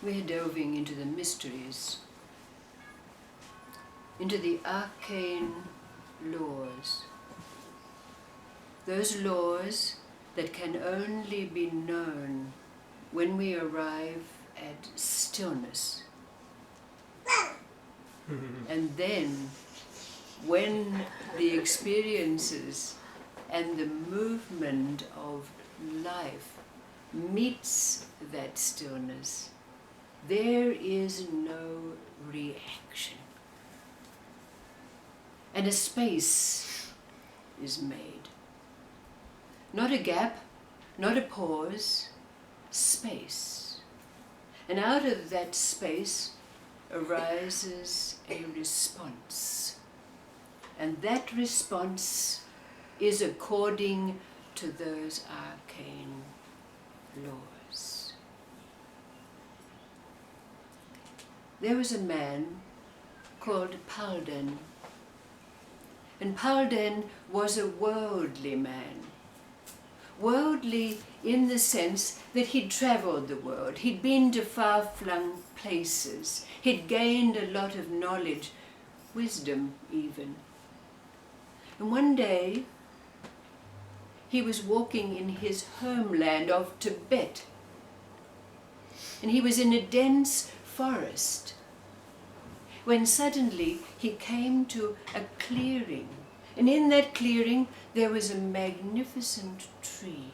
We're delving into the mysteries, into the arcane laws. Those laws that can only be known when we arrive at stillness. And then, when the experiences and the movement of life meets that stillness, there is no reaction. And a space is made. Not a gap, not a pause, space. And out of that space arises a response. And that response is according to those arcane laws. There was a man called Palden. And Palden was a worldly man. Worldly in the sense that he'd traveled the world. He'd been to far-flung places. He'd gained a lot of knowledge, wisdom even. And one day, he was walking in his homeland of Tibet. And he was in a dense forest, when suddenly he came to a clearing. And in that clearing there was a magnificent tree,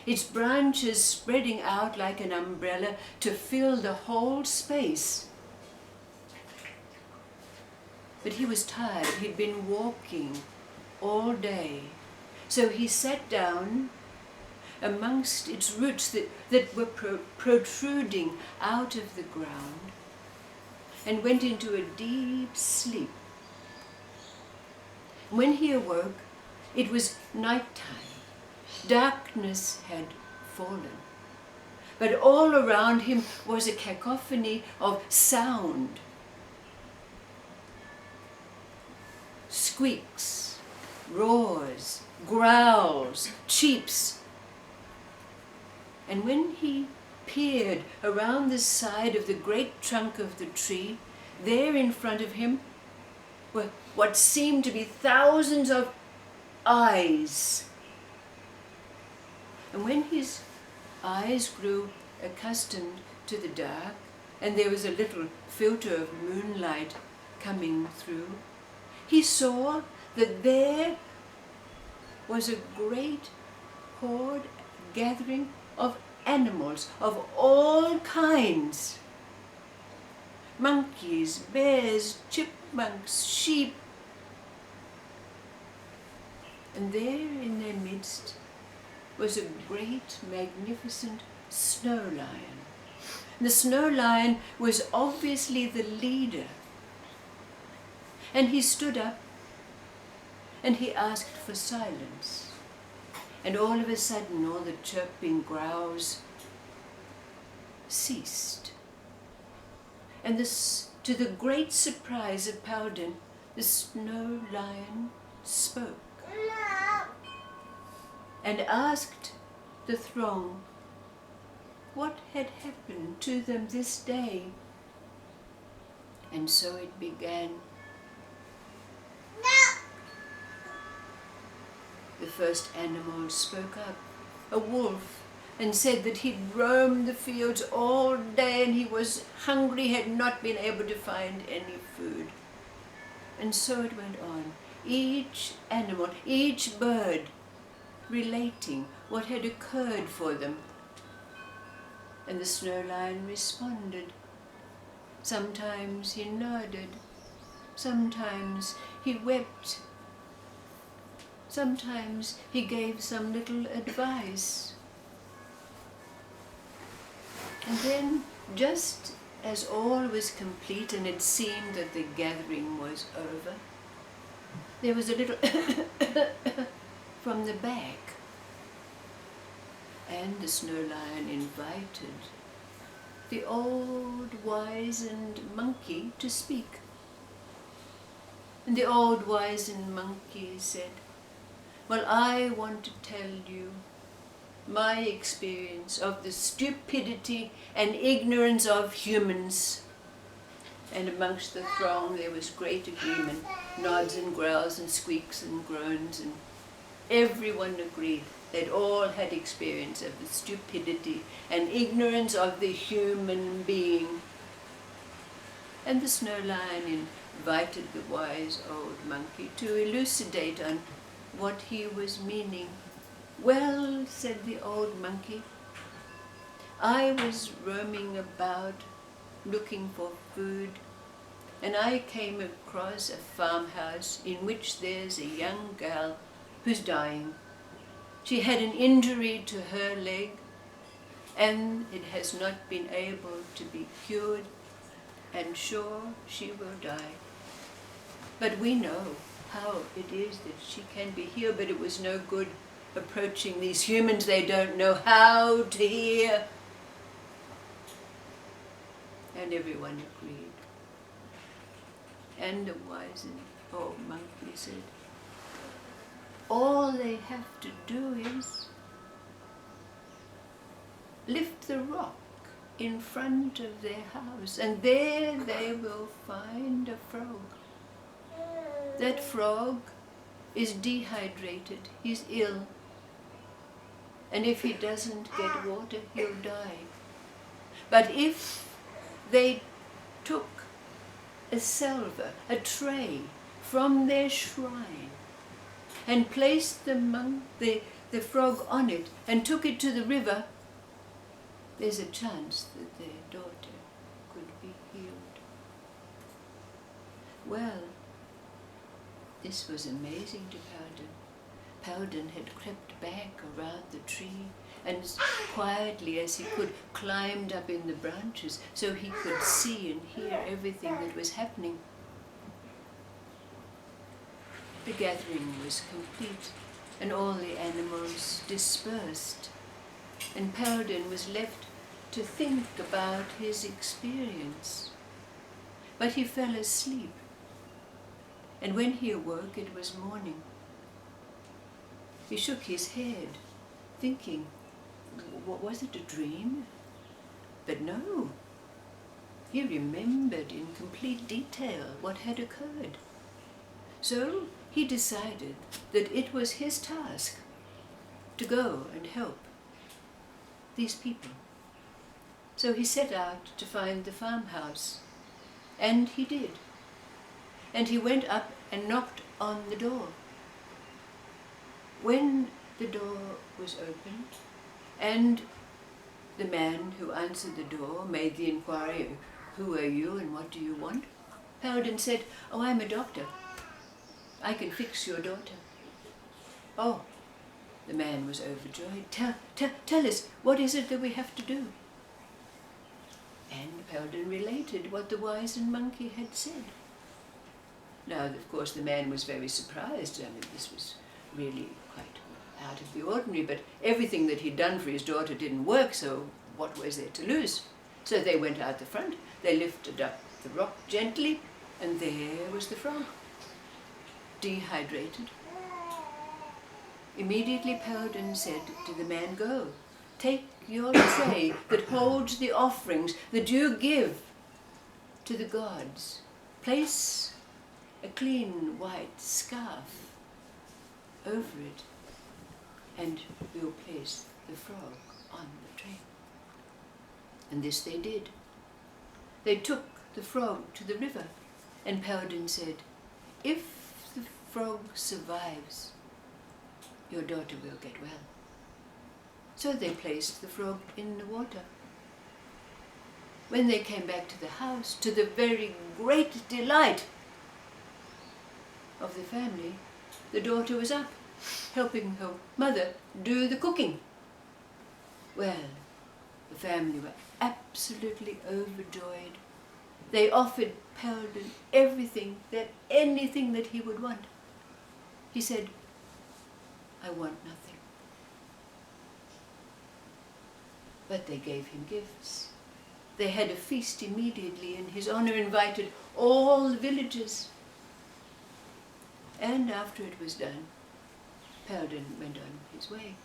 its branches spreading out like an umbrella to fill the whole space. But he was tired, he'd been walking all day. So he sat down amongst its roots that were protruding out of the ground and went into a deep sleep. When he awoke, it was nighttime. Darkness had fallen. But all around him was a cacophony of sound. Squeaks, roars, growls, cheeps. And when he peered around the side of the great trunk of the tree, there in front of him were what seemed to be thousands of eyes. And when his eyes grew accustomed to the dark, and there was a little filter of moonlight coming through, he saw that there was a great horde gathering of animals of all kinds. Monkeys, bears, chipmunks, sheep. And there in their midst was a great, magnificent snow lion. The snow lion was obviously the leader. And he stood up and he asked for silence. And all of a sudden, all the chirping growls ceased. And to the great surprise of Palden, the snow lion spoke and asked the throng what had happened to them this day. And so it began. The first animal spoke up, a wolf, and said that he'd roamed the fields all day and he was hungry, had not been able to find any food. And so it went on, each animal, each bird, relating what had occurred for them. And the snow lion responded. Sometimes he nodded, sometimes he wept, sometimes he gave some little advice. And then, just as all was complete and it seemed that the gathering was over, there was a little from the back. And the snow lion invited the old wizened monkey to speak. And the old wizened monkey said, "Well, I want to tell you my experience of the stupidity and ignorance of humans. And amongst the throng there was great agreement, nods and growls and squeaks and groans, and everyone agreed. They'd all had experience of the stupidity and ignorance of the human being. And the Snow Lion invited the wise old monkey to elucidate on what he was meaning. Well, said the old monkey, I was roaming about looking for food, and I came across a farmhouse in which there's a young girl who's dying. She had an injury to her leg, and it has not been able to be cured, and sure she will die. But we know how it is that she can be healed, but it was no good approaching these humans. They don't know how to hear. And everyone agreed. And the wise old monkey said, all they have to do is lift the rock in front of their house, and there they will find a frog. That frog is dehydrated, he's ill, and if he doesn't get water, he'll die. But if they took a salver, a tray from their shrine, and placed the frog on it and took it to the river, there's a chance that their daughter could be healed. Well, this was amazing to Paladin. Paladin had crept back around the tree and quietly as he could climbed up in the branches so he could see and hear everything that was happening. The gathering was complete and all the animals dispersed, and Paladin was left to think about his experience. But he fell asleep, and when he awoke it was morning. He shook his head, thinking, was it a dream? But no, he remembered in complete detail what had occurred. So he decided that it was his task to go and help these people. So he set out to find the farmhouse, and he did. And he went up and knocked on the door. When the door was opened, and the man who answered the door made the inquiry, who are you and what do you want? Paladin said, oh, I'm a doctor. I can fix your daughter. Oh, the man was overjoyed. Tell us, what is it that we have to do? And Paladin related what the wise monkey had said. Now, of course, the man was very surprised. I mean, this was really quite out of the ordinary, but everything that he'd done for his daughter didn't work, so what was there to lose? So they went out the front, they lifted up the rock gently, and there was the frog, dehydrated. Immediately Paladin said to the man, go, take your tray that holds the offerings that you give to the gods. Place a clean white scarf over it, and we'll place the frog on the tray. And this they did. They took the frog to the river, and Paladin said, if the frog survives, your daughter will get well. So they placed the frog in the water. When they came back to the house, to the very great delight of the family, the daughter was up, helping her mother do the cooking. Well, the family were absolutely overjoyed. They offered Paladin anything that he would want. He said, I want nothing. But they gave him gifts. They had a feast immediately in his honor, invited all the villagers. And after it was done, Paladin went on his way.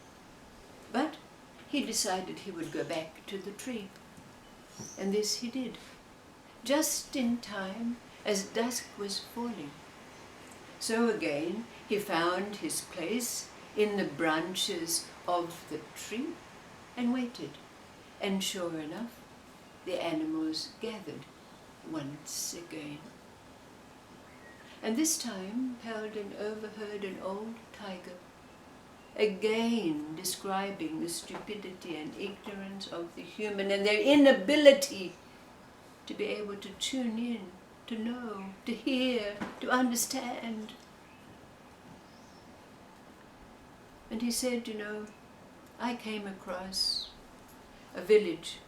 But he decided he would go back to the tree. And this he did, just in time as dusk was falling. So again he found his place in the branches of the tree and waited. And sure enough, the animals gathered once again. And this time Paladin overheard an old tiger again describing the stupidity and ignorance of the human and their inability to be able to tune in, to know, to hear, to understand. And he said, you know, I came across a village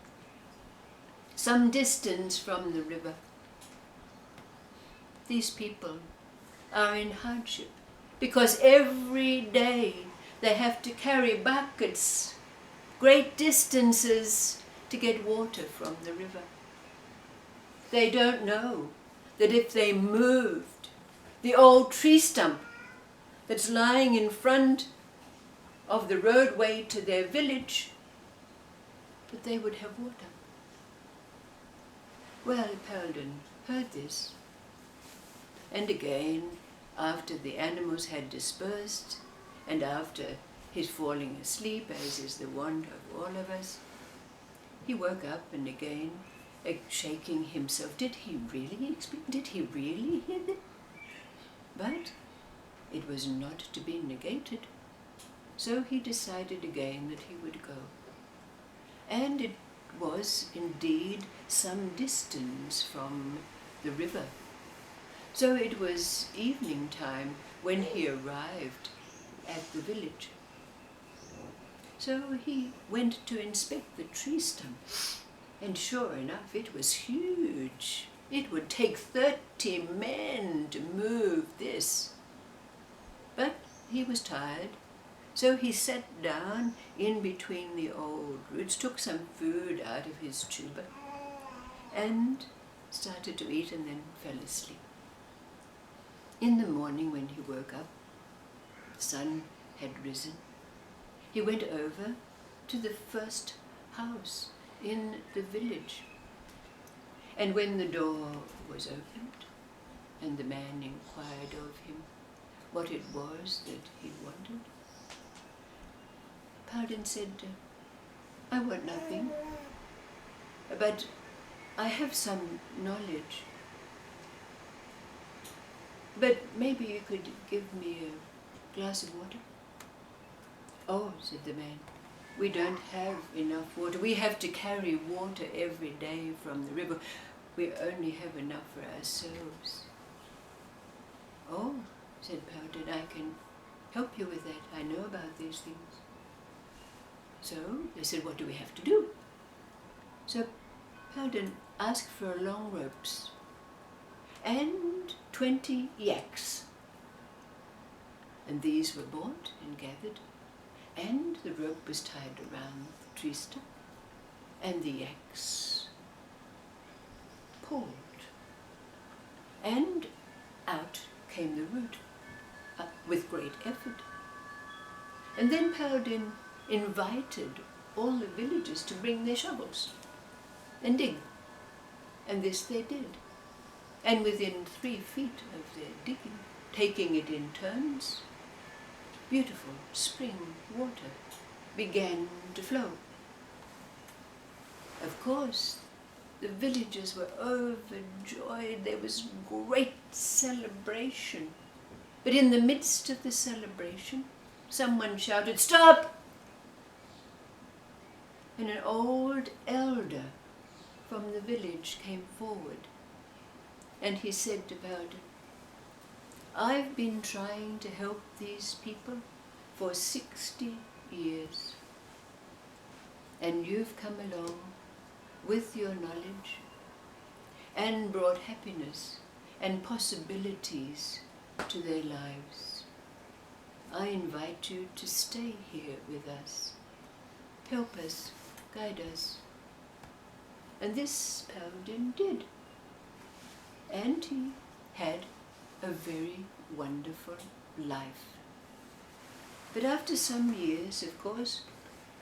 some distance from the river. These people are in hardship because every day they have to carry buckets great distances to get water from the river. They don't know that if they moved the old tree stump that's lying in front of the roadway to their village, that they would have water. Well, Paladin heard this, and again, after the animals had dispersed, and after his falling asleep, as is the wont of all of us, he woke up and again, shaking himself. Did he really hear that? But it was not to be negated. So he decided again that he would go. And it was indeed some distance from the river. So it was evening time when he arrived at the village. So he went to inspect the tree stump, and sure enough, it was huge. It would take 30 men to move this. But he was tired, so he sat down in between the old roots, took some food out of his tuber, and started to eat and then fell asleep. In the morning when he woke up, the sun had risen. He went over to the first house in the village. And when the door was opened and the man inquired of him what it was that he wanted, Paladin said, I want nothing, but I have some knowledge. But maybe you could give me a glass of water? Oh, said the man, we don't have enough water. We have to carry water every day from the river. We only have enough for ourselves. Oh, said Paladin, I can help you with that. I know about these things. So they said, what do we have to do? So Paladin asked for long ropes and 20 yaks. And these were bought and gathered, and the rope was tied around the tree stump, and the yaks pulled, and out came the root with great effort. And then Paladin invited all the villagers to bring their shovels and dig, and this they did. And within 3 feet of their digging, taking it in turns, beautiful spring water began to flow. Of course, the villagers were overjoyed. There was great celebration. But in the midst of the celebration, someone shouted, "Stop!" And an old elder from the village came forward, and he said to Paladin, I've been trying to help these people for 60 years, and you've come along with your knowledge and brought happiness and possibilities to their lives. I invite you to stay here with us, help us, guide us. And this Paladin did, and he had a very wonderful life. But after some years, of course,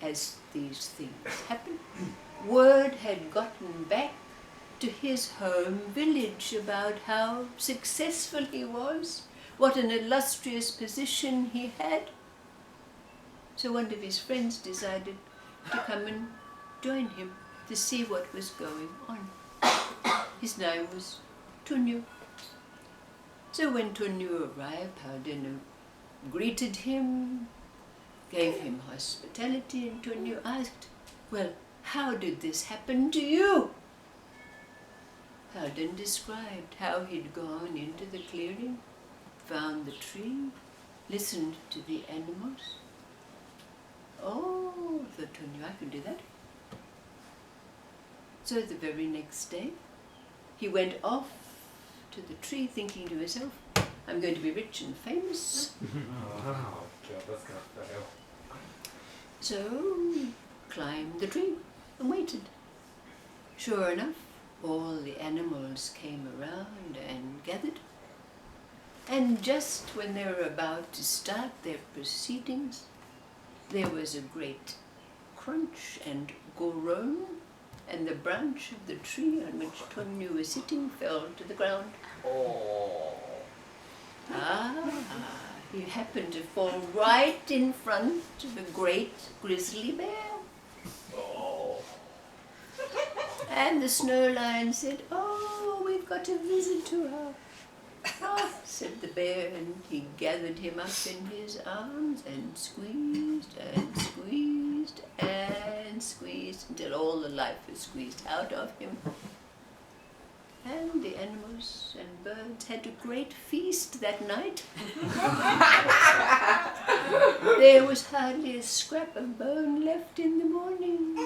as these things happened, word had gotten back to his home village about how successful he was, what an illustrious position he had. So one of his friends decided to come and join him to see what was going on. His name was Tunyu. So when Tunyu arrived, Paldenu greeted him, gave him hospitality, and Tunyu asked, "Well, how did this happen to you?" Halden described how he'd gone into the clearing, found the tree, listened to the animals. Oh, thought Tunyu, I can do that. So the very next day, he went off to the tree thinking to himself, I'm going to be rich and famous. So climbed the tree and waited. Sure enough, all the animals came around and gathered. And just when they were about to start their proceedings, there was a great crunch and groan, and the branch of the tree on which Tunyu was sitting fell to the ground. Oh. He happened to fall right in front of a great grizzly bear. Oh. And the snow lion said, "Oh, we've got a visitor." "Ah," said the bear, and he gathered him up in his arms and squeezed and squeezed and squeezed until all the life was squeezed out of him. And the animals and birds had a great feast that night. There was hardly a scrap of bone left in the morning.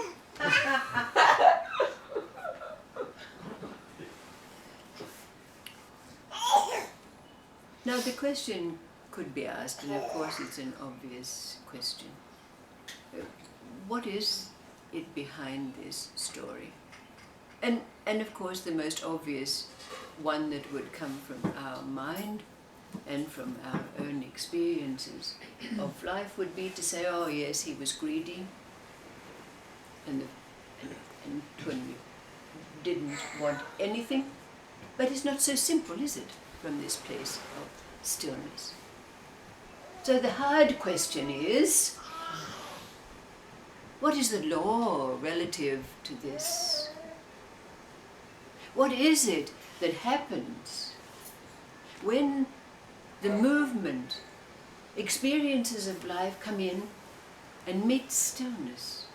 Now the question could be asked, and of course it's an obvious question. What is it behind this story? And of course the most obvious one that would come from our mind and from our own experiences of life would be to say, oh yes, he was greedy, and Tunyu didn't want anything. But it's not so simple, is it, from this place of stillness? So the hard question is, what is the law relative to this? What is it that happens when the movement, experiences of life come in and meet stillness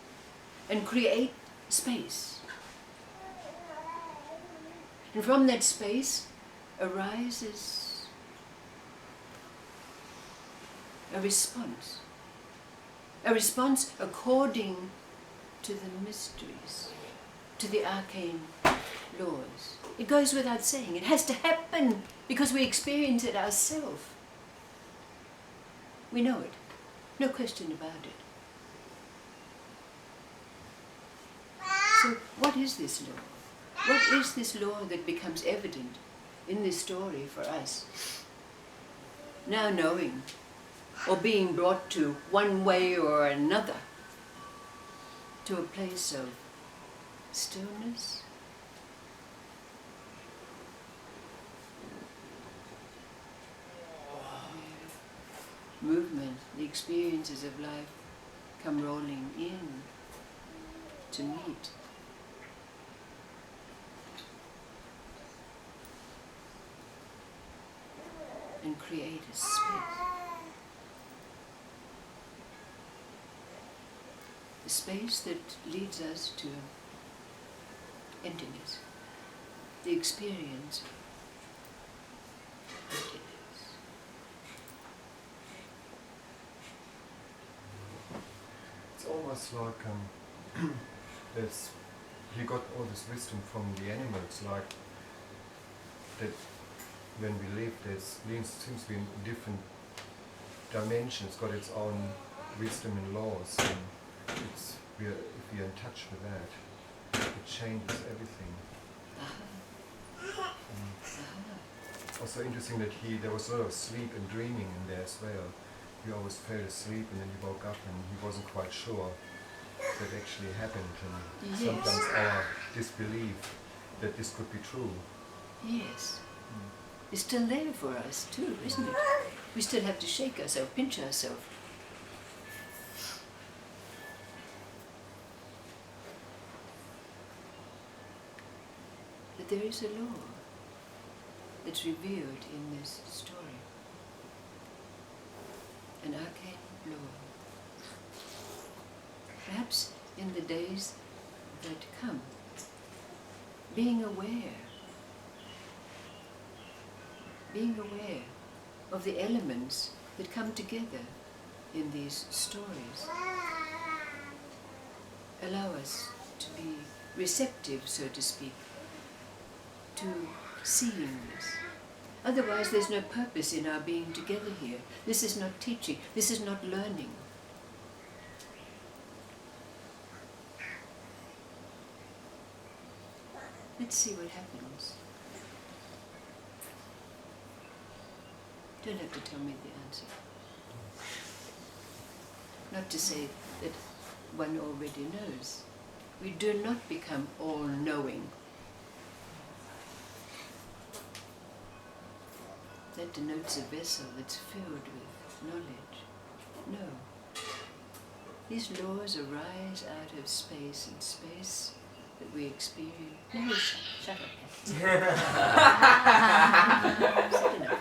and create space? And from that space arises a response according to the mysteries, to the arcane laws. It goes without saying. It has to happen because we experience it ourselves. We know it. No question about it. So what is this law? What is this law that becomes evident in this story for us? Now knowing, or being brought to one way or another, to a place of stillness, movement, the experiences of life come rolling in to meet. And create a space. A space that leads us to emptiness, the experience of emptiness. It's almost like he got all this wisdom from the animals, like that when we live, seems to be in different dimensions, got its own wisdom and laws, and if we are in touch with that, it changes everything. Also interesting that there was a lot of sleep and dreaming in there as well. He always fell asleep and then he woke up and he wasn't quite sure that actually happened, and Yes. sometimes our disbelief that this could be true. Yes. It's still there for us too, isn't it? We still have to shake ourselves, pinch ourselves. But there is a law that's revealed in this story. An arcane law. Perhaps in the days that come, being aware of the elements that come together in these stories allow us to be receptive, so to speak, to seeing this. Otherwise there's no purpose in our being together here. This is not teaching, this is not learning. Let's see what happens. Don't have to tell me the answer. Not to say that one already knows. We do not become all-knowing. That denotes a vessel that's filled with knowledge. No. These laws arise out of space, and space that we experience. No, shut up. Shut enough.